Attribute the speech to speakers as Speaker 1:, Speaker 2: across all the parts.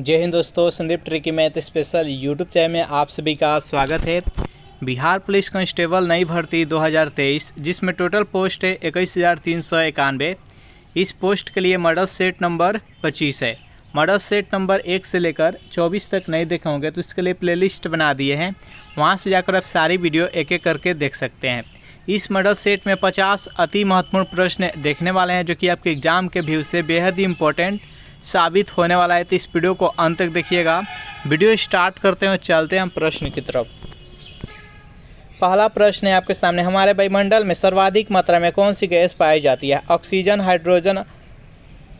Speaker 1: जय हिंद दोस्तों, Sandeep tricky math special YouTube channel में आप सभी का स्वागत है। बिहार पुलिस कांस्टेबल नई भर्ती 2023 जिसमें टोटल पोस्ट है 21,391। इस पोस्ट के लिए मॉडल सेट नंबर 25 है। मॉडल सेट नंबर 1 से लेकर 24 तक नहीं देखे होंगे तो इसके लिए प्लेलिस्ट बना दिए हैं, वहां से जाकर आप सारी वीडियो एक एक करके देख सकते हैं। इस मॉडल सेट में 50 अति महत्वपूर्ण प्रश्न देखने वाले हैं जो कि आपके एग्ज़ाम के व्यू से बेहद ही इम्पोर्टेंट साबित होने वाला है। तो इस वीडियो को अंत तक देखिएगा। वीडियो स्टार्ट करते हैं और चलते हैं हम प्रश्न की तरफ। पहला प्रश्न है आपके सामने, हमारे वायुमंडल में सर्वाधिक मात्रा में कौन सी गैस पाई जाती है? ऑक्सीजन, हाइड्रोजन,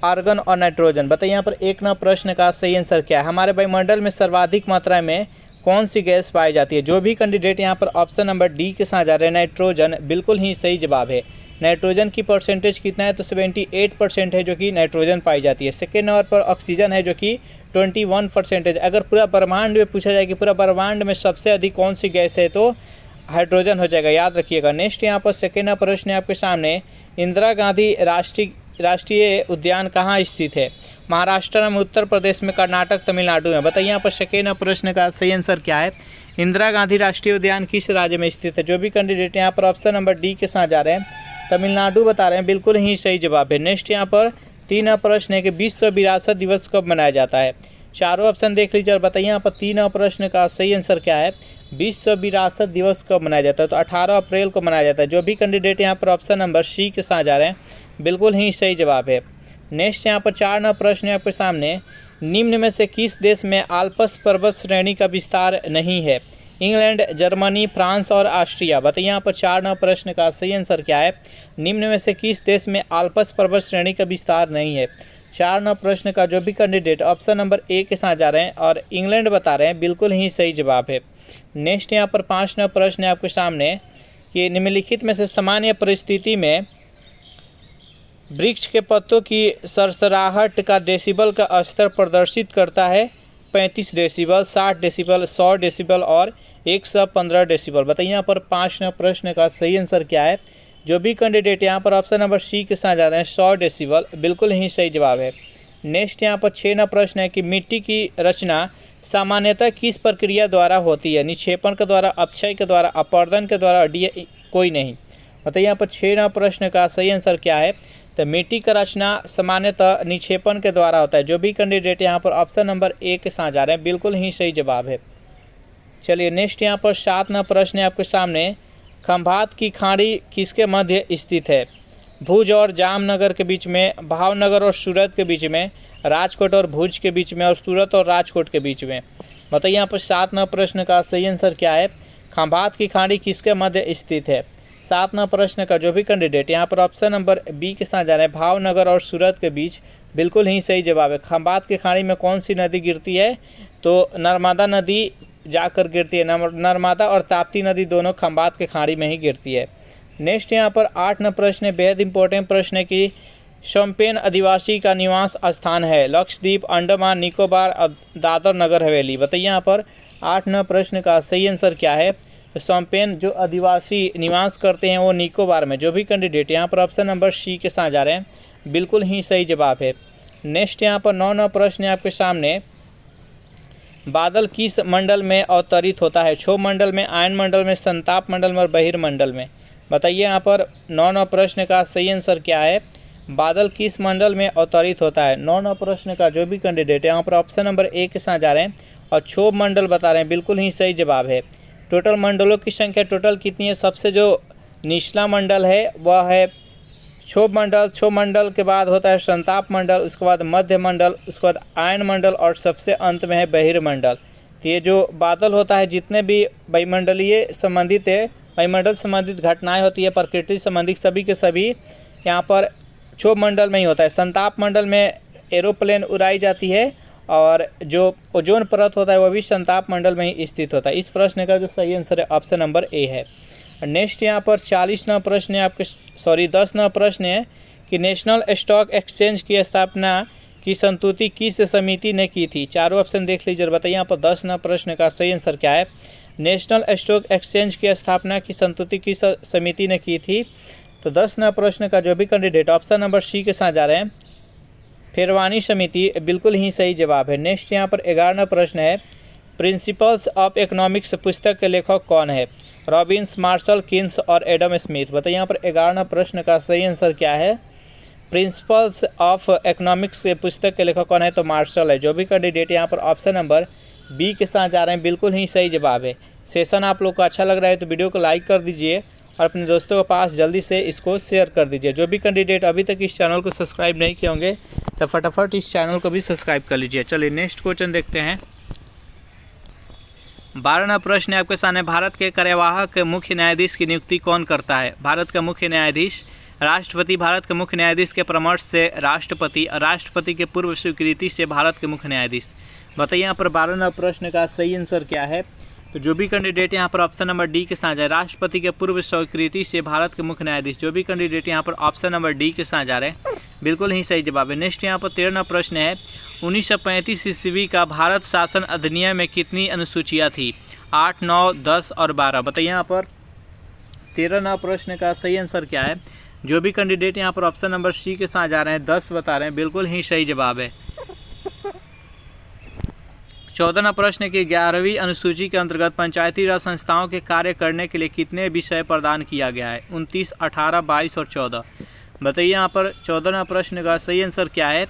Speaker 1: आर्गन और नाइट्रोजन। बताइए यहाँ पर एक नंबर प्रश्न का सही आंसर क्या है? हमारे वायुमंडल में सर्वाधिक मात्रा में कौन सी गैस पाई जाती है? जो भी कैंडिडेट यहाँ पर ऑप्शन नंबर डी के साथ जा रहे हैं नाइट्रोजन, बिल्कुल ही सही जवाब है। नाइट्रोजन की परसेंटेज कितना है? तो 78% है जो कि नाइट्रोजन पाई जाती है। सेकेंड नंबर पर ऑक्सीजन है जो कि 21%। अगर पूरा ब्रह्मांड में पूछा जाए कि पूरा ब्रह्मांड में सबसे अधिक कौन सी गैस है तो हाइड्रोजन हो जाएगा, याद रखिएगा। नेक्स्ट यहाँ पर सेकेंड नंबर प्रश्न है आपके सामने, इंदिरा गांधी राष्ट्रीय उद्यान कहाँ स्थित है? महाराष्ट्र में, उत्तर प्रदेश में, कर्नाटक, तमिलनाडु में। बताइए यहाँ पर सेकेंड नंबर प्रश्न का सही आंसर क्या है? इंदिरा गांधी राष्ट्रीय उद्यान किस राज्य में स्थित है? जो भी कैंडिडेट यहाँ पर ऑप्शन नंबर डी के साथ जा रहे हैं तमिलनाडु बता रहे हैं, बिल्कुल ही सही जवाब है। नेक्स्ट यहाँ पर तीन प्रश्न है कि विश्व विरासत दिवस कब मनाया जाता है? चारों ऑप्शन देख लीजिए और बताइए यहाँ पर तीन प्रश्न का सही आंसर क्या है? विश्व विरासत दिवस कब मनाया जाता है? तो 18 अप्रैल को मनाया जाता है। जो भी कैंडिडेट यहाँ पर ऑप्शन नंबर सी के साथ जा रहे हैं, बिल्कुल ही सही जवाब है। नेक्स्ट यहाँ पर 4 नंबर प्रश्न है आपके सामने, निम्न में से किस देश में आल्प्स पर्वत श्रेणी का विस्तार नहीं है? इंग्लैंड, जर्मनी, फ्रांस और ऑस्ट्रिया। बताइए यहाँ पर 4 नंबर प्रश्न का सही आंसर क्या है? निम्न में से किस देश में आल्प्स पर्वत श्रेणी का विस्तार नहीं है? 4 नंबर प्रश्न का जो भी कैंडिडेट ऑप्शन नंबर ए के साथ जा रहे हैं और इंग्लैंड बता रहे हैं, बिल्कुल ही सही जवाब है। नेक्स्ट यहाँ पर 5 नंबर प्रश्न है आपके सामने कि निम्नलिखित में से सामान्य परिस्थिति में वृक्ष के पत्तों की सरसराहट का डेसिबल का स्तर प्रदर्शित करता है 35 डेसिबल, 60 डेसिबल, 100 डेसिबल और 115 डेसिबल। बताइए यहाँ पर 5 नंबर प्रश्न का सही आंसर क्या है? जो भी कैंडिडेट यहाँ पर ऑप्शन नंबर सी के साथ जा रहे हैं 100 डेसिबल, बिल्कुल ही सही जवाब है। नेक्स्ट यहाँ पर 6 नंबर प्रश्न है कि मिट्टी की रचना सामान्यतः किस प्रक्रिया द्वारा होती है? निक्षेपण के द्वारा, अपक्षय के द्वारा, अपर्दन के द्वारा, कोई नहीं। बताइए यहाँ पर 6 नंबर प्रश्न का सही आंसर क्या है? तो मिट्टी का रचना सामान्यतः निक्षेपण के द्वारा होता है। जो भी कैंडिडेट यहाँ पर ऑप्शन नंबर ए के साथ जा रहे हैं, बिल्कुल ही सही जवाब है। चलिए नेक्स्ट यहाँ पर 7 नंबर प्रश्न है आपके सामने, खंभात की खाड़ी किसके मध्य स्थित है? भुज और जामनगर के बीच में, भावनगर और सूरत के बीच में, राजकोट और भुज के बीच में और सूरत और राजकोट के बीच में। बताइए यहाँ पर 7 नंबर प्रश्न का सही आंसर क्या है? खंभात की खाड़ी किसके मध्य स्थित है? 7 नंबर प्रश्न का जो भी कैंडिडेट यहाँ पर ऑप्शन नंबर बी के साथ जा रहे हैं, भावनगर और सूरत के बीच, बिल्कुल ही सही जवाब है। खंभात की खाड़ी में कौन सी नदी गिरती है? तो नर्मदा नदी जाकर गिरती है। नर्मदा और ताप्ती नदी दोनों खंभात के खाड़ी में ही गिरती है। नेक्स्ट यहाँ पर 8 नंबर प्रश्न है, बेहद इंपॉर्टेंट प्रश्न है कि शोम्पेन आदिवासी का निवास स्थान है? लक्षद्वीप, अंडमान निकोबार और दादर नगर हवेली। बताइए यहाँ पर 8 नंबर प्रश्न का सही आंसर क्या है? शोम्पेन जो आदिवासी निवास करते हैं वो निकोबार में। जो भी कैंडिडेट यहाँ पर ऑप्शन नंबर सी के साथ जा रहे हैं, बिल्कुल ही सही जवाब है। नेक्स्ट यहाँ पर 9 नंबर प्रश्न है आपके सामने, बादल किस मंडल में अवतरित होता है? क्षोभ मंडल में, आयन मंडल में, संताप मंडल में और बहिर्मंडल में। बताइए यहाँ पर 9 नंबर प्रश्न का सही आंसर क्या है? बादल किस मंडल में अवतरित होता है? 9 नंबर प्रश्न का जो भी कैंडिडेट यहाँ पर ऑप्शन नंबर ए के साथ जा रहे हैं और क्षोभ मंडल बता रहे हैं, बिल्कुल ही सही जवाब है। टोटल मंडलों की संख्या टोटल कितनी है? सबसे जो निचला मंडल है वह है क्षोभ मंडल, क्षोभ मंडल के बाद होता है संताप मंडल, उसके बाद मध्य मंडल, उसके बाद आयन मंडल और सबसे अंत में है बहिर्मंडल। तो ये जो बादल होता है, जितने भी वायुमंडलीय संबंधित है, वायुमंडल संबंधित घटनाएं होती है, प्रकृति संबंधित, सभी के सभी यहाँ पर क्षोभ मंडल में ही होता है। संताप मंडल में एरोप्लेन उड़ाई जाती है और जो ओजोन परत होता है वह भी संताप मंडल में ही स्थित होता है। इस प्रश्न का जो सही आंसर है ऑप्शन नंबर ए है। नेक्स्ट यहाँ पर 10 नंबर प्रश्न है कि नेशनल स्टॉक एक्सचेंज की स्थापना की संस्तुति किस समिति ने की थी? चारों ऑप्शन देख लीजिए और बताइए यहाँ पर 10 नंबर प्रश्न का सही आंसर क्या है? नेशनल स्टॉक एक्सचेंज की स्थापना की संस्तुति किस समिति ने की थी? तो 10 नंबर प्रश्न का जो भी कैंडिडेट ऑप्शन नंबर सी के साथ जा रहे हैं, फिरवानी समिति बिल्कुल ही सही जवाब है। नेक्स्ट यहाँ पर 11वां प्रश्न है, प्रिंसिपल्स ऑफ इकोनॉमिक्स पुस्तक के लेखक कौन है? रॉबिन्स, मार्शल, कीन्स और एडम स्मिथ। बताइए यहाँ पर 11वां प्रश्न का सही आंसर क्या है? प्रिंसिपल्स ऑफ इकोनॉमिक्स के पुस्तक के लेखक कौन है? तो मार्शल है। जो भी कैंडिडेट यहाँ पर ऑप्शन नंबर बी के साथ जा रहे हैं बिल्कुल ही सही जवाब है। सेशन आप लोग को अच्छा लग रहा है तो वीडियो को लाइक कर दीजिए और अपने दोस्तों के पास जल्दी से इसको शेयर कर दीजिए। जो भी कैंडिडेट अभी तक इस चैनल को सब्सक्राइब नहीं किए होंगे तो फटाफट इस चैनल को भी सब्सक्राइब कर लीजिए। चलिए नेक्स्ट क्वेश्चन देखते हैं। 12वां प्रश्न है आपके सामने, भारत के कार्यवाहक मुख्य न्यायाधीश की नियुक्ति कौन करता है? भारत का मुख्य न्यायाधीश राष्ट्रपति, भारत के मुख्य न्यायाधीश के परामर्श से राष्ट्रपति, राष्ट्रपति के पूर्व स्वीकृति से भारत के मुख्य न्यायाधीश। बताइए यहाँ पर 12वां प्रश्न का सही आंसर क्या है? तो जो भी कैंडिडेट यहाँ पर ऑप्शन नंबर डी के साथ जाए, राष्ट्रपति के पूर्व स्वीकृति से भारत के मुख्य न्यायाधीश। जो भी कैंडिडेट यहाँ पर ऑप्शन नंबर डी के साथ जा रहे हैं बिल्कुल ही सही जवाब है। नेक्स्ट यहाँ पर 13वां प्रश्न है, 1935 ईस्वी का भारत शासन अधिनियम में कितनी अनुसूचियाँ थी? 8, 9, 10 और 12। बताइए यहाँ पर 13वां प्रश्न का सही आंसर क्या है? जो भी कैंडिडेट यहाँ पर ऑप्शन नंबर सी के साथ जा रहे हैं 10 बता रहे हैं बिल्कुल ही सही जवाब है। 14वां प्रश्न की 11वीं अनुसूची के अंतर्गत पंचायती राज संस्थाओं के कार्य करने के लिए कितने विषय प्रदान किया गया है? 29, 18, 22 और 14। बताइए यहाँ पर 14वां प्रश्न का सही आंसर क्या है?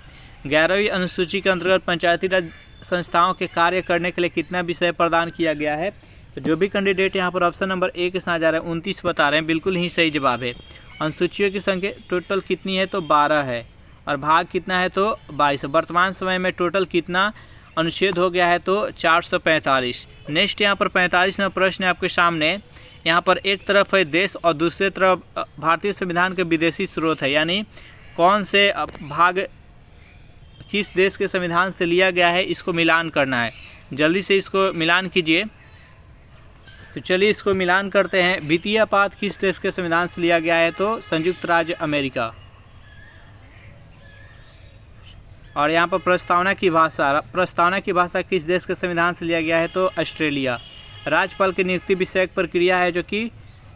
Speaker 1: 11वीं अनुसूची के अंतर्गत पंचायती राज संस्थाओं के कार्य करने के लिए कितना विषय प्रदान किया गया है? तो जो भी कैंडिडेट यहाँ पर ऑप्शन नंबर ए के साथ जा रहे हैं 29 बता रहे हैं बिल्कुल ही सही जवाब है। अनुसूचियों की संख्या टोटल कितनी है? तो 12 है और भाग कितना है? तो 22। वर्तमान समय में टोटल कितना अनुच्छेद हो गया है? तो 445। नेक्स्ट यहाँ पर 45वां प्रश्न है आपके सामने। यहाँ पर एक तरफ है देश और दूसरे तरफ भारतीय संविधान के विदेशी स्रोत है, यानी कौन से भाग किस देश के संविधान से लिया गया है इसको मिलान करना है। जल्दी से इसको मिलान कीजिए। तो चलिए इसको मिलान करते हैं। द्वितीय पाद किस देश के संविधान से लिया गया है? तो संयुक्त राज्य अमेरिका। और यहाँ पर प्रस्तावना की भाषा किस देश के संविधान से लिया गया है? तो ऑस्ट्रेलिया। राज्यपाल की नियुक्ति विषयक प्रक्रिया है जो कि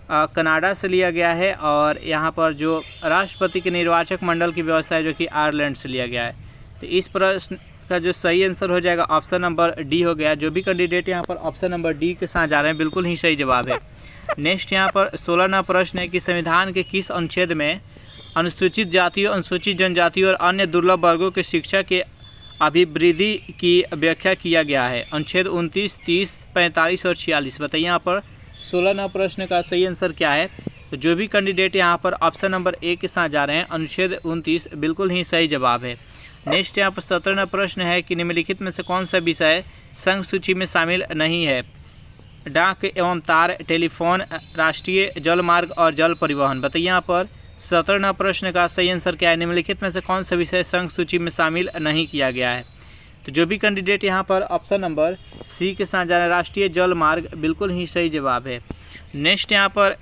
Speaker 1: कनाडा से लिया गया है। और यहाँ पर जो राष्ट्रपति के निर्वाचक मंडल की व्यवस्था है जो कि आयरलैंड से लिया गया है। तो इस प्रश्न का जो सही आंसर हो जाएगा ऑप्शन नंबर डी हो गया। जो भी कैंडिडेट यहाँ पर ऑप्शन नंबर डी के साथ जा रहे हैं बिल्कुल ही सही जवाब है। नेक्स्ट यहाँ पर 16वां प्रश्न है कि संविधान के किस अनुच्छेद में अनुसूचित जातियों, अनुसूचित जनजातियों और अन्य दुर्लभ वर्गों की शिक्षा के अभिवृद्धि की व्याख्या किया गया है? अनुच्छेद 29, 30, 45 और 46। बताइए यहाँ पर 16वां प्रश्न का सही आंसर क्या है? तो जो भी कैंडिडेट यहाँ पर ऑप्शन नंबर ए के साथ जा रहे हैं अनुच्छेद 29 बिल्कुल ही सही जवाब है। नेक्स्ट यहाँ पर 17वां प्रश्न है कि निम्नलिखित में से कौन सा विषय संघ सूची में शामिल नहीं है? डाक एवं तार, टेलीफोन, राष्ट्रीय जलमार्ग और जल परिवहन। बताइए यहाँ पर 17वां प्रश्न का सही आंसर क्या है? निम्नलिखित में से कौन सा विषय संघ सूची में शामिल नहीं किया गया है? तो जो भी कैंडिडेट यहाँ पर ऑप्शन नंबर सी के साथ जा रहे हैं राष्ट्रीय जल मार्ग बिल्कुल ही सही जवाब है। नेक्स्ट यहाँ पर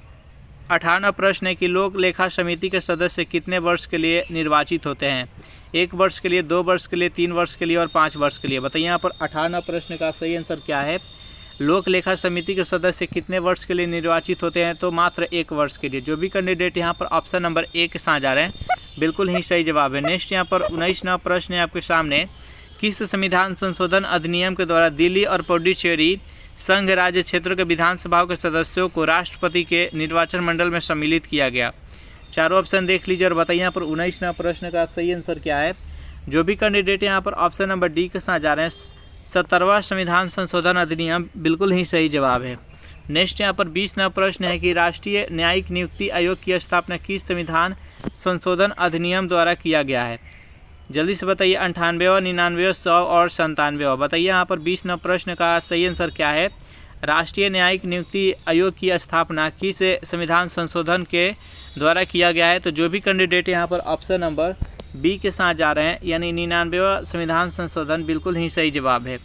Speaker 1: 18वां प्रश्न है कि लोक लेखा समिति के सदस्य कितने वर्ष के लिए निर्वाचित होते हैं? 1 वर्ष के लिए, 2 वर्ष के लिए, 3 वर्ष के लिए और 5 वर्ष के लिए। बताइए यहाँ पर 18वां प्रश्न का सही आंसर क्या है? लोक लेखा समिति के सदस्य कितने वर्ष के लिए निर्वाचित होते हैं? तो मात्र 1 वर्ष के लिए। जो भी कैंडिडेट यहाँ पर ऑप्शन नंबर ए के साथ जा रहे हैं बिल्कुल ही सही जवाब है। नेक्स्ट यहाँ पर 19वां प्रश्न है आपके सामने, किस संविधान संशोधन अधिनियम के द्वारा दिल्ली और पुडुचेरी संघ राज्य क्षेत्रों के विधानसभाओं के सदस्यों को राष्ट्रपति के निर्वाचन मंडल में सम्मिलित किया गया? चारों ऑप्शन देख लीजिए और बताइए यहाँ पर 19वां प्रश्न का सही आंसर क्या है? जो भी कैंडिडेट यहाँ पर ऑप्शन नंबर डी के साथ जा रहे हैं 70वां संविधान संशोधन अधिनियम बिल्कुल ही सही जवाब है। नेक्स्ट यहाँ पर 20वां प्रश्न है कि राष्ट्रीय न्यायिक नियुक्ति आयोग की स्थापना किस संविधान संशोधन अधिनियम द्वारा किया गया है? जल्दी से बताइए। 98वां, 99वां, 100 और 97वां। बताइए यहाँ पर 20वां प्रश्न का सही आंसर क्या है? राष्ट्रीय न्यायिक नियुक्ति आयोग की स्थापना किस संविधान संशोधन के द्वारा किया गया है? तो जो भी कैंडिडेट यहाँ पर ऑप्शन नंबर बी के साथ जा रहे हैं यानी 99वां संविधान संशोधन बिल्कुल ही सही जवाब है।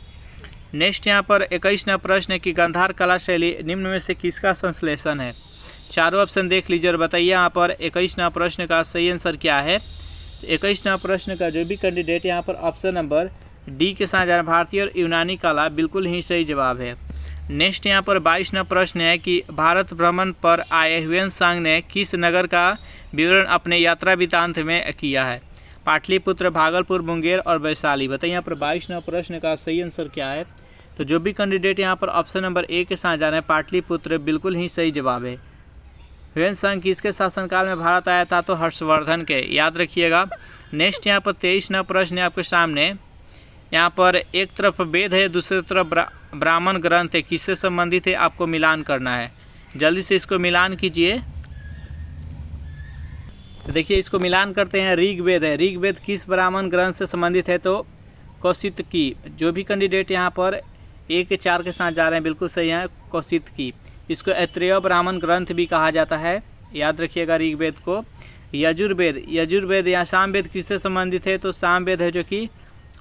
Speaker 1: नेक्स्ट यहाँ पर 21वां प्रश्न है कि गांधार कला शैली निम्न में से किसका संश्लेषण है? चारों ऑप्शन देख लीजिए और बताइए यहाँ पर 21वां प्रश्न का सही आंसर क्या है? 21वां प्रश्न का जो भी कैंडिडेट यहाँ पर ऑप्शन नंबर डी के साथ जा रहे हैं भारतीय और यूनानी कला बिल्कुल ही सही जवाब है। नेक्स्ट यहाँ पर 22वां प्रश्न है कि भारत भ्रमण पर आए ह्वेन सांग ने किस नगर का विवरण अपने यात्रा वृत्तांत में किया है? पाटलिपुत्र, भागलपुर, मुंगेर और वैशाली। बताइए यहाँ पर 22 नंबर प्रश्न का सही आंसर क्या है। तो जो भी कैंडिडेट यहाँ पर ऑप्शन नंबर ए के साथ जा रहे हैं पाटलिपुत्र, बिल्कुल ही सही जवाब है। ह्वेन सांग किसके शासनकाल में भारत आया था, तो हर्षवर्धन के, याद रखिएगा। नेक्स्ट यहाँ पर 23 नंबर प्रश्न है आपके सामने। यहाँ पर एक तरफ वेद है, दूसरी तरफ ब्राह्मण ग्रंथ है, किससे संबंधित है, आपको मिलान करना है। जल्दी से इसको मिलान कीजिए। तो देखिए इसको मिलान करते हैं। ऋग्वेद है, ऋग्वेद किस ब्राह्मण ग्रंथ से संबंधित है, तो कौशितकी। जो भी कैंडिडेट यहाँ पर 1 के 4 के साथ जा रहे हैं बिल्कुल सही है, कौशितकी। इसको ऐत्रेय ब्राह्मण ग्रंथ भी कहा जाता है, याद रखिएगा ऋग्वेद को। यजुर्वेद, यजुर्वेद या सामवेद किससे संबंधित है, तो सामवेद है जो कि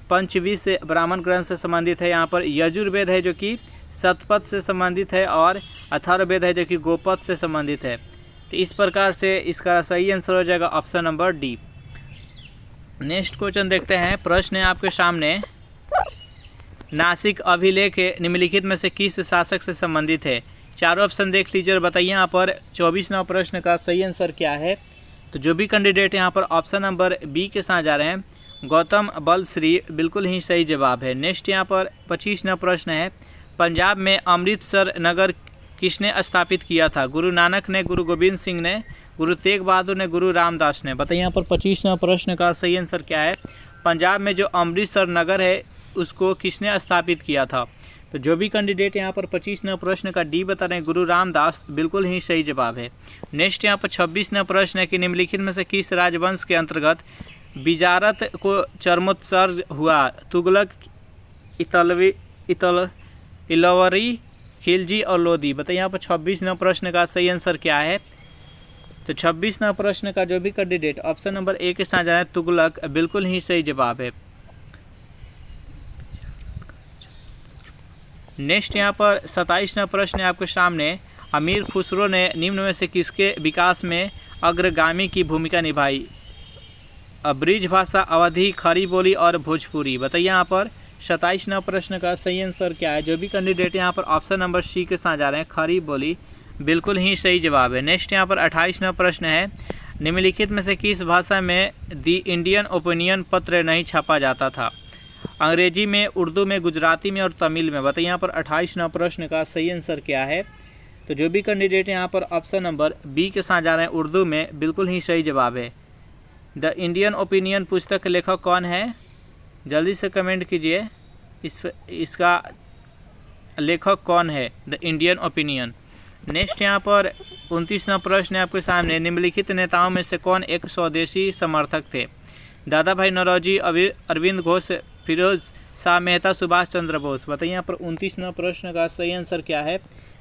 Speaker 1: पंचवी से ब्राह्मण ग्रंथ से संबंधित है। यहाँ पर यजुर्वेद है जो कि शतपथ से संबंधित है और अथर्ववेद है जो कि गोपथ से संबंधित है। तो इस प्रकार से इसका सही आंसर हो जाएगा option number D. Next question देखते हैं। प्रश्न है आपके सामने, नासिक अभिलेख निम्नलिखित में से किस शासक से संबंधित है। चारों ऑप्शन देख लीजिए और बताइए यहाँ पर 24 नंबर प्रश्न का सही आंसर क्या है। तो जो भी कैंडिडेट यहाँ पर ऑप्शन नंबर बी के साथ जा रहे हैं, गौतम बलश्री, बिल्कुल ही सही जवाब है। नेक्स्ट यहाँ पर 25 नंबर प्रश्न है, पंजाब में अमृतसर नगर किसने स्थापित किया था। गुरु नानक ने, गुरु गोविंद सिंह ने, गुरु तेग बहादुर ने, गुरु रामदास ने। बताइए यहाँ पर 25 नंबर प्रश्न का सही आंसर क्या है। पंजाब में जो अमृतसर नगर है उसको किसने स्थापित किया था। तो जो भी कैंडिडेट यहाँ पर 25 नंबर प्रश्न का डी बता रहे हैं, गुरु रामदास, बिल्कुल ही सही जवाब है। नेक्स्ट यहाँ पर 26 नंबर प्रश्न है कि निम्नलिखित में से किस राजवंश के अंतर्गत बिजारत को चरमोत्सर्ग हुआ। तुगलक, इलवरी, खिलजी और लोधी। बताइए यहाँ पर 26 नंबर प्रश्न का सही आंसर क्या है। तो 26 नंबर प्रश्न का जो भी कैंडिडेट ऑप्शन नंबर ए के साथ जा रहे हैं, तुगलक, बिल्कुल ही सही जवाब है। नेक्स्ट यहाँ पर 27 नंबर प्रश्न है आपके सामने, अमीर खुसरो ने निम्न में से किसके विकास में अग्रगामी की भूमिका निभाई। ब्रिज भाषा, अवधी, खड़ी बोली और भोजपुरी। बताइए यहाँ पर 27 नंबर प्रश्न का सही आंसर क्या है। जो भी कैंडिडेट यहाँ पर ऑप्शन नंबर सी के साथ जा रहे हैं, खड़ी बोली, बिल्कुल ही सही जवाब है। नेक्स्ट यहाँ पर 28 नंबर प्रश्न है, निम्नलिखित में से किस भाषा में दी इंडियन ओपिनियन पत्र नहीं छापा जाता था। अंग्रेजी में, उर्दू में, गुजराती में और तमिल में। बताइए यहाँ पर 28 नंबर प्रश्न का सही आंसर क्या है। तो जो भी कैंडिडेट यहाँ पर ऑप्शन नंबर बी के साथ जा रहे हैं, उर्दू में, बिल्कुल ही सही जवाब है। द इंडियन ओपिनियन पुस्तक के लेखक कौन है, जल्दी से कमेंट कीजिए। इसका लेखक कौन है, द इंडियन ओपिनियन। नेक्स्ट यहाँ पर 29 नंबर प्रश्न है आपके सामने, निम्नलिखित नेताओं में से कौन एक स्वदेशी समर्थक थे। दादा भाई नौरोजी, अरविंद घोष, फिरोज शाह मेहता, सुभाष चंद्र बोस। बताइए यहाँ पर 29 नंबर प्रश्न का सही आंसर क्या है।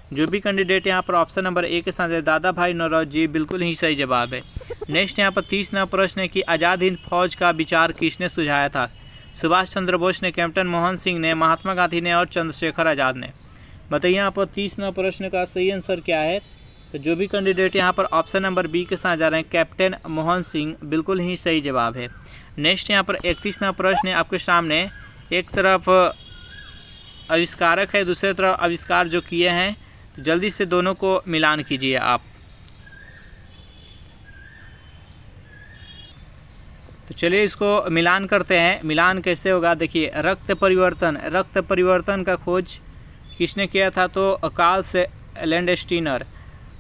Speaker 1: जो भी कैंडिडेट यहाँ पर ऑप्शन नंबर ए के साथ है, दादा भाई नौरोजी, बिल्कुल ही सही जवाब है। नेक्स्ट यहाँ पर 30 नंबर प्रश्न है कि आज़ाद हिंद फौज का विचार किसने सुझाया था। सुभाष चंद्र बोस ने, कैप्टन मोहन सिंह ने, महात्मा गांधी ने और चंद्रशेखर आज़ाद ने। बताइए यहाँ पर 30 नंबर प्रश्न का सही आंसर क्या है। तो जो भी कैंडिडेट यहाँ पर ऑप्शन नंबर बी के साथ जा रहे हैं, कैप्टन मोहन सिंह, बिल्कुल ही सही जवाब है। नेक्स्ट यहाँ पर 31 नंबर प्रश्न है आपके सामने, एक तरफ आविष्कारक है, दूसरी तरफ आविष्कार जो किए हैं, तो जल्दी से दोनों को मिलान कीजिए आप। तो चलिए इसको मिलान करते हैं। मिलान कैसे होगा, देखिए। रक्त परिवर्तन का खोज किसने किया था, तो कार्ल लैंडस्टीनर।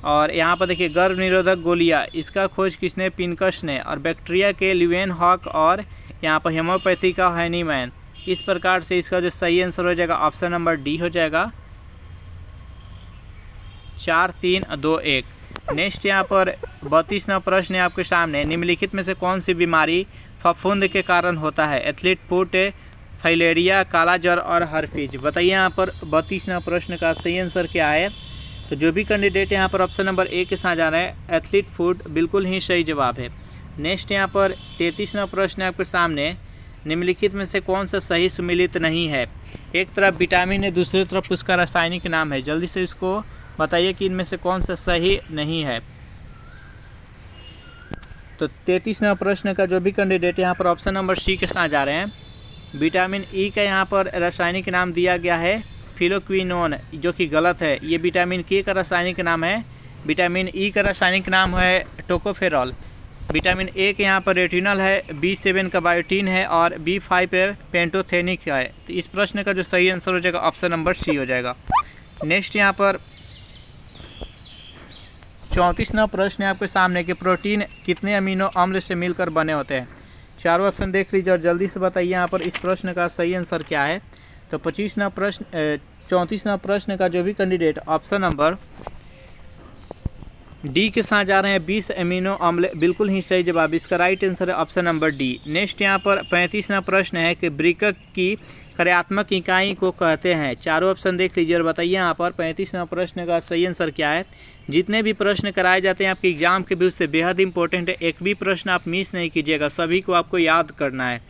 Speaker 1: और यहाँ पर देखिए गर्भ निरोधक गोलियाँ, इसका खोज किसने, पिनकस ने। और बैक्टीरिया के ल्यूवेनहॉक और यहाँ पर होम्योपैथी का हैनीमैन। इस प्रकार से इसका जो सही आंसर हो जाएगा ऑप्शन नंबर डी हो जाएगा, 4, 3, 2, 1। नेक्स्ट यहाँ पर 32 नंबर प्रश्न है आपके सामने, निम्नलिखित में से कौन सी बीमारी फफूंद के कारण होता है। एथलीट फुट, फाइलेरिया, काला ज्वर और हर्पीज। बताइए यहाँ पर 32 नंबर प्रश्न का सही आंसर क्या है। तो जो भी कैंडिडेट यहाँ पर ऑप्शन नंबर ए के साथ जा रहे हैं, एथलीट फुट, बिल्कुल ही सही जवाब है। नेक्स्ट यहाँ पर 33 नंबर प्रश्न है आपके सामने, निम्नलिखित में से कौन सा सही सुमिलित नहीं है। एक तरफ विटामिन है, दूसरी तरफ उसका रासायनिक नाम है। जल्दी से इसको बताइए कि इनमें से कौन सा सही नहीं है। तो 33 नंबर प्रश्न का जो भी कैंडिडेट यहाँ पर ऑप्शन नंबर सी के साथ जा रहे हैं, विटामिन ई का यहाँ पर रासायनिक नाम दिया गया है फिलोक्विनोन, जो कि गलत है। ये विटामिन के का रासायनिक नाम है। विटामिन ई का रासायनिक नाम है टोकोफेरॉल। विटामिन ए के यहाँ पर रेटिनल है, B7 का बायोटीन है और B5 पे पेंटोथेनिक है। तो इस प्रश्न का जो सही आंसर हो जाएगा ऑप्शन नंबर सी हो जाएगा। नेक्स्ट यहाँ पर 34वां प्रश्न है आपके सामने कि प्रोटीन कितने अमीनो अम्ल से मिलकर बने होते हैं। चारों ऑप्शन देख लीजिए और जल्दी से बताइए यहाँ पर इस प्रश्न का सही आंसर क्या है। तो 34वां प्रश्न का जो भी कैंडिडेट ऑप्शन नंबर डी के साथ जा रहे हैं 20 अमीनो अम्ल, बिल्कुल ही सही जवाब। इसका राइट आंसर है ऑप्शन नंबर डी। नेक्स्ट यहाँ पर 35वां प्रश्न है कि वृक्क की कार्यात्मक इकाई को कहते हैं। चारों ऑप्शन देख लीजिए और बताइए यहाँ पर 35वां प्रश्न का सही आंसर क्या है। जितने भी प्रश्न कराए जाते हैं आपके एग्जाम के व्यू से बेहद इंपॉर्टेंट है, एक भी प्रश्न आप मिस नहीं कीजिएगा, सभी को आपको याद करना है।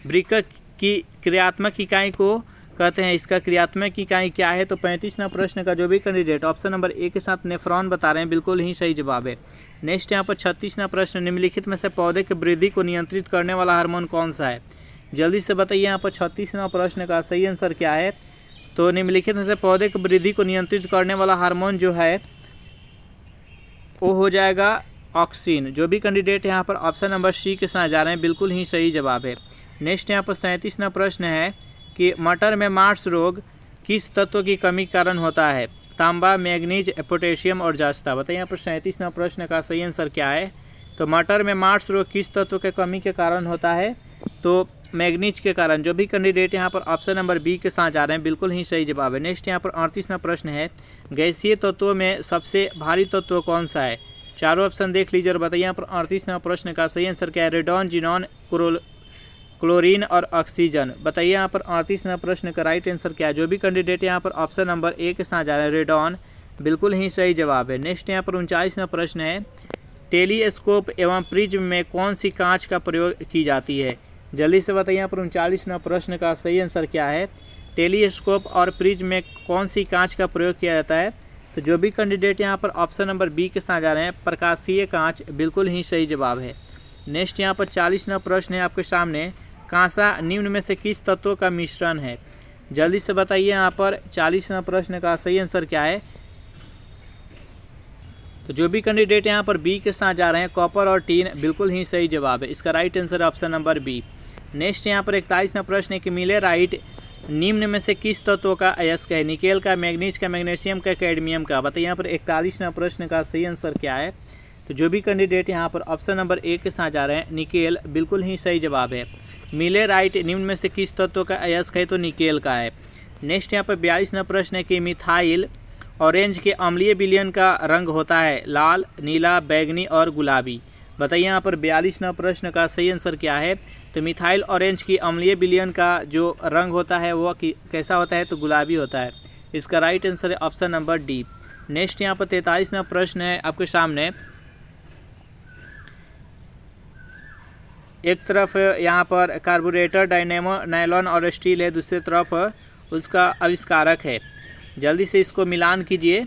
Speaker 1: वृक्क की क्रियात्मक इकाई को कहते हैं, इसका क्रियात्मक इकाई क्या है। तो 35वां प्रश्न का जो भी कैंडिडेट ऑप्शन नंबर ए के साथ नेफ्रॉन बता रहे हैं, बिल्कुल ही सही जवाब है। नेक्स्ट यहाँ पर 36वां प्रश्न, निम्नलिखित में से पौधे की वृद्धि को नियंत्रित करने वाला हार्मोन कौन सा है। जल्दी से बताइए यहाँ पर 36वां प्रश्न का सही आंसर क्या है। तो निम्नलिखित में से पौधे की वृद्धि को नियंत्रित करने वाला हार्मोन जो है वो हो जाएगा ऑक्सिन। जो भी कैंडिडेट यहाँ पर ऑप्शन नंबर सी के साथ जा रहे हैं, बिल्कुल ही सही जवाब है। नेक्स्ट यहाँ पर 37वां प्रश्न है कि मटर में मार्स रोग किस तत्व की कमी के कारण होता है। तांबा, मैग्नीज, पोटेशियम और जस्ता। बताइए यहाँ पर 37वां प्रश्न का सही आंसर क्या है। तो मटर में मार्स रोग किस तत्व के कमी के कारण होता है। तो मैग्नीज के कारण। जो भी कैंडिडेट यहाँ पर ऑप्शन नंबर बी के साथ जा रहे हैं, बिल्कुल ही सही जवाब है। नेक्स्ट यहाँ पर 38वां प्रश्न है, गैसीय तत्वों में सबसे भारी तत्व कौन सा है। चारों ऑप्शन देख लीजिए और बताइए यहाँ पर 38वां प्रश्न का सही आंसर क्या है। रेडॉन, जिनॉन, क्लोरीन और ऑक्सीजन। बताइए यहाँ पर 38वां प्रश्न का राइट आंसर क्या है। जो भी कैंडिडेट यहाँ पर ऑप्शन नंबर ए के साथ जा रहे हैं, रेडॉन, बिल्कुल ही सही जवाब है। नेक्स्ट यहाँ पर 39वां प्रश्न है, टेलीस्कोप एवं प्रिज्म में कौन सी कांच का प्रयोग की जाती है। जल्दी से बताइए यहाँ पर 39वां प्रश्न का सही आंसर क्या है। टेलीस्कोप और प्रिज्म में कौन सी कांच का प्रयोग किया जाता है। तो जो भी कैंडिडेट यहाँ पर ऑप्शन नंबर बी के साथ जा रहे हैं, प्रकाशीय कांच, बिल्कुल ही सही जवाब है। नेक्स्ट यहाँ पर 40वां प्रश्न है आपके सामने, कांसा निम्न में से किस तत्वों का मिश्रण है। जल्दी से बताइए यहाँ पर 40वां प्रश्न का सही आंसर क्या है। तो जो भी कैंडिडेट यहाँ पर बी के साथ जा रहे हैं, कॉपर और टीन, बिल्कुल ही सही जवाब है। इसका right answer option number B. Next यहाँ पर 41वां प्रश्न है कि मिलेराइट निम्न में से किस तत्वों का अयस्क है। निकेल का, मैग्नीज का, मैग्नीशियम का, कैडमियम का। बताइए यहाँ पर 41वां प्रश्न का सही आंसर क्या है। तो जो भी कैंडिडेट यहाँ पर ऑप्शन नंबर ए के साथ जा रहे हैं, निकेल, बिल्कुल ही सही जवाब है। मिलेराइट निम्न में से किस तत्व का अयस्क है। तो निकेल का है। नेक्स्ट यहाँ पर 42वां प्रश्न है कि मिथाइल ऑरेंज के अम्लीय विलयन का रंग होता है लाल, नीला, बैगनी और गुलाबी। बताइए यहाँ पर 42वां प्रश्न का सही आंसर क्या है। तो मिथाइल ऑरेंज की अम्लीय विलयन का जो रंग होता है वो कैसा होता है। तो गुलाबी होता है। इसका राइट आंसर है ऑप्शन नंबर डी। नेक्स्ट यहाँ पर 43वां प्रश्न है आपके सामने, एक तरफ यहाँ पर कार्बोरेटर, डायनेमो, नायलॉन और स्टील है, दूसरी तरफ उसका आविष्कारक है। जल्दी से इसको मिलान कीजिए।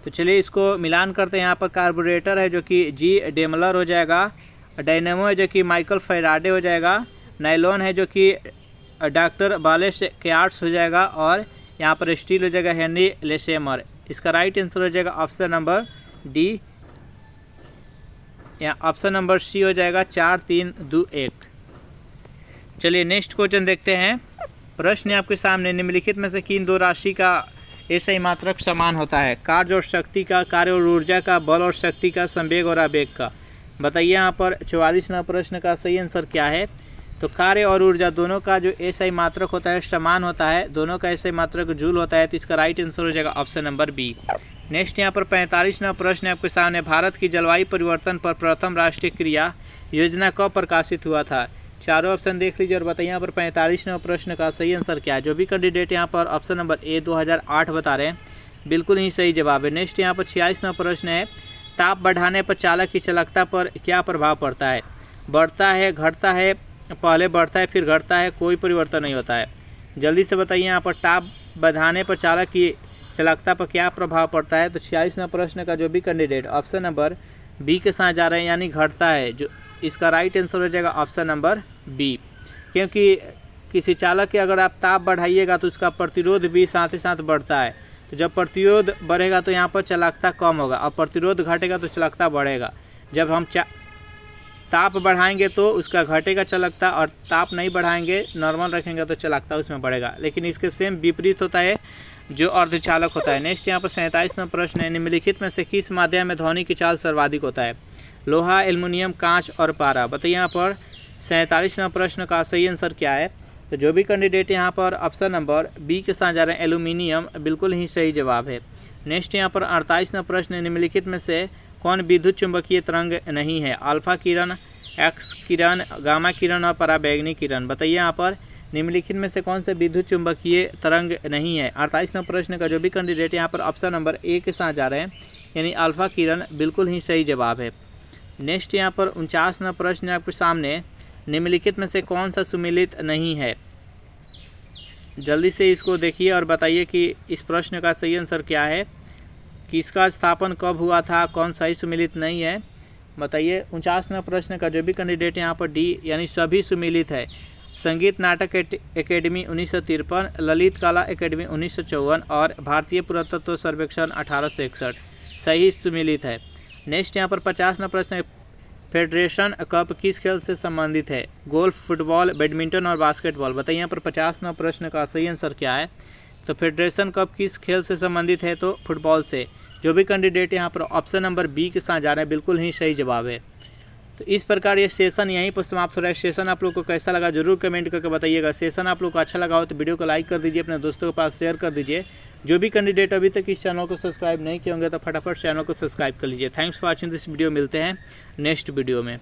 Speaker 1: तो चलिए इसको मिलान करते हैं। यहाँ पर कार्बोरेटर है जो कि जी डेमलर हो जाएगा, डायनेमो है जो कि माइकल फैराडे हो जाएगा, नायलॉन है जो कि डॉक्टर बालेस कैट्स हो जाएगा और यहाँ पर स्टील हो जाएगा हेनरी लेसेमर। इसका राइट आंसर हो जाएगा ऑप्शन नंबर डी, यहाँ ऑप्शन नंबर सी हो जाएगा 4, 3, 2, 1। चलिए नेक्स्ट क्वेश्चन देखते हैं। प्रश्न आपके सामने, निम्नलिखित में से किन दो राशि का ऐसा ही मात्रक समान होता है। कार्य और शक्ति का, कार्य और ऊर्जा का, बल और शक्ति का, संवेग और आवेग का। बताइए यहाँ पर 44वां प्रश्न का सही आंसर क्या है। तो कार्य और ऊर्जा दोनों का जो ऐसा ही मात्रक होता है समान होता है, दोनों का ऐसा ही मात्रक जूल होता है। तो इसका राइट आंसर हो जाएगा ऑप्शन नंबर बी। नेक्स्ट यहाँ पर 45वां प्रश्न आपके सामने, भारत की जलवायु परिवर्तन पर प्रथम राष्ट्रीय क्रिया योजना कब प्रकाशित हुआ था। चारों ऑप्शन देख लीजिए और बताइए यहाँ पर 45वां प्रश्न का सही आंसर क्या है। जो भी कैंडिडेट यहाँ पर ऑप्शन नंबर ए 2008 बता रहे हैं, बिल्कुल ही सही जवाब है। नेक्स्ट यहाँ पर 46वां प्रश्न है, ताप बढ़ाने पर चालक की चालकता पर क्या प्रभाव पड़ता है। बढ़ता है, घटता है, पहले बढ़ता है फिर घटता है, कोई परिवर्तन नहीं होता है। जल्दी से बताइए यहाँ पर ताप बढ़ाने पर चालक की चालकता पर क्या प्रभाव पड़ता है। तो 46वां प्रश्न का जो भी कैंडिडेट ऑप्शन नंबर बी के साथ जा रहे हैं, यानी घटता है, जो इसका राइट आंसर हो जाएगा ऑप्शन नंबर बी। क्योंकि किसी चालक के अगर आप ताप बढ़ाइएगा तो उसका प्रतिरोध भी साथ ही साथ बढ़ता है। तो जब प्रतिरोध बढ़ेगा तो यहाँ पर चालकता कम होगा और प्रतिरोध घटेगा तो चालकता बढ़ेगा। जब हम ताप बढ़ाएंगे तो उसका घटेगा चालकता, और ताप नहीं बढ़ाएंगे नॉर्मल रखेंगे तो चालकता उसमें बढ़ेगा। लेकिन इसके सेम विपरीत होता है जो अर्धचालक होता है। नेक्स्ट यहाँ पर 47वां प्रश्न है, निम्नलिखित में से किस माध्यम में ध्वनि की चाल सर्वाधिक होता है? लोहा, एल्युमिनियम, कांच और पारा। बताइए यहाँ पर 47वां प्रश्न का सही आंसर क्या है? तो जो भी कैंडिडेट यहाँ पर ऑप्शन नंबर बी के साथ जा रहे हैं एल्युमिनियम, बिल्कुल ही सही जवाब है। नेक्स्ट यहाँ पर 48वां प्रश्न, निम्नलिखित में से कौन विद्युत चुंबकीय तरंग नहीं है? अल्फा किरण, एक्स किरण, गामा किरण और पराबैंगनी किरण। बताइए यहाँ पर निम्नलिखित में से कौन से विद्युत चुंबकीय तरंग नहीं है? 48वां प्रश्न का जो भी कैंडिडेट यहाँ पर ऑप्शन नंबर ए के साथ जा रहे हैं यानी अल्फा किरण, बिल्कुल ही सही जवाब है। नेक्स्ट यहाँ पर 49वां प्रश्न आपके सामने, निम्नलिखित में से कौन सा सुमेलित नहीं है? जल्दी से इसको देखिए और बताइए कि इस प्रश्न का सही आंसर क्या है, कि इसका स्थापन कब हुआ था, कौन सही सुमेलित नहीं है? बताइए। 49वां प्रश्न का जो भी कैंडिडेट यहाँ पर डी यानी सभी सुमेलित है। संगीत नाटक एकेडमी 1953, ललित कला एकेडमी 1954 और भारतीय पुरातत्व सर्वेक्षण 1861 सही सुमेलित है। नेक्स्ट यहाँ पर 50वां प्रश्न, फेडरेशन कप किस खेल से संबंधित है? गोल्फ, फुटबॉल, बैडमिंटन और बास्केटबॉल। बताइए यहाँ पर 50वां प्रश्न का सही आंसर क्या है? तो फेडरेशन कप किस खेल से संबंधित है? तो फुटबॉल से। जो भी कैंडिडेट यहाँ पर ऑप्शन नंबर बी के साथ जा रहे हैं, बिल्कुल ही सही जवाब है। तो इस प्रकार ये सेशन यहीं पर समाप्त हो रहा है। सेशन आप लोग को कैसा लगा जरूर कमेंट करके बताइएगा। सेशन आप लोग को अच्छा लगा हो तो वीडियो को लाइक कर दीजिए, अपने दोस्तों के पास शेयर कर दीजिए। जो भी कैंडिडेट अभी तक इस चैनल को सब्सक्राइब नहीं किए होंगे तो फटाफट चैनल को सब्सक्राइब कर लीजिए। Thanks for watching this video. मिलते हैं नेक्स्ट वीडियो में।